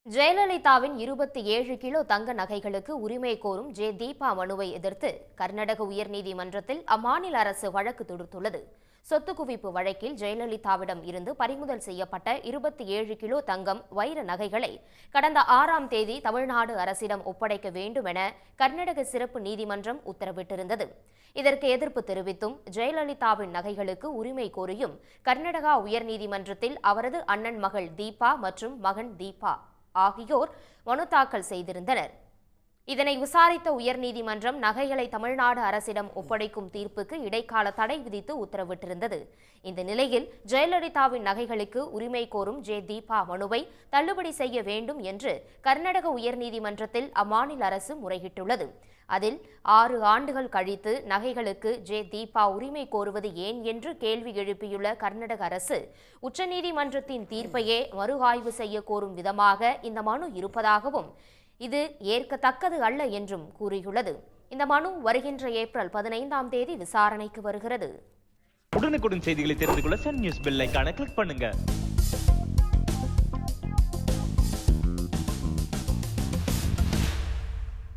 ஜெயலலிதாவின் 27 கிலோ தங்க நகைகளுக்கு உரிமை கோரும் தீபா மனுவை எதிர்த்து கர்நாடக உயர்நீதிமன்றத்தில் அம்மாநில அரசு வழக்கு தொடுத்துள்ளது. சொத்து குவிப்பு வழக்கில் ஜெயலலிதாவிடம் இருந்து பறிமுதல் செய்யப்பட்ட 27 கிலோ தங்கம் வைர நகைகளை கடந்த 6ஆம் தேதி தமிழ்நாடு அரசிடம் ஒப்படைக்க வேண்டும் என கர்நாடக சிறப்பு நீதிமன்றம் உத்தரவிட்டிருந்தது. இதற்கு எதிர்ப்பு தெரிவித்தும் ஜெயலலிதாவின் நகைகளுக்கு உரிமை கோரியும் கர்நாடகா உயர்நீதிமன்றத்தில் அவரது அண்ணன் மகள் தீபா மற்றும் மகன் தீபா ஆகியோர் மனு தாக்கல் செய்திருந்தனர். இதனை விசாரித்த உயர்நீதிமன்றம் நகைகளை தமிழ்நாடு அரசிடம் ஒப்படைக்கும் தீர்ப்புக்கு இடைக்கால தடை விதித்து உத்தரவிட்டிருந்தது. இந்த நிலையில் ஜெயலலிதாவின் நகைகளுக்கு உரிமை கோரும் தீபா மனுவை தள்ளுபடி செய்ய வேண்டும் என்று கர்நாடக உயர்நீதிமன்றத்தில் அம்மாநில அரசு முறையிட்டுள்ளது. அதில் 6 ஆண்டுகள் கழித்து நகைகளுக்கு தீபா உரிமை கோருவது ஏன் என்று கேள்வி எழுப்பியுள்ள கர்நாடக அரசு உச்சநீதிமன்றத்தின் தீர்ப்பையே மறு ஆய்வு செய்ய கோரும் விதமாக இந்த மனு இருப்பதாகவும் இது ஏற்கத்தக்கது அல்ல என்றும் கூறியுள்ளது. இந்த மனு வருகின்ற ஏப்ரல் 15ஆம் தேதி விசாரணைக்கு வருகிறது. உடனுக்குடன் செய்திகளை தெரிந்து கொள்ள சன் நியூஸ் பெல் ஐகானை கிளிக் பண்ணுங்க.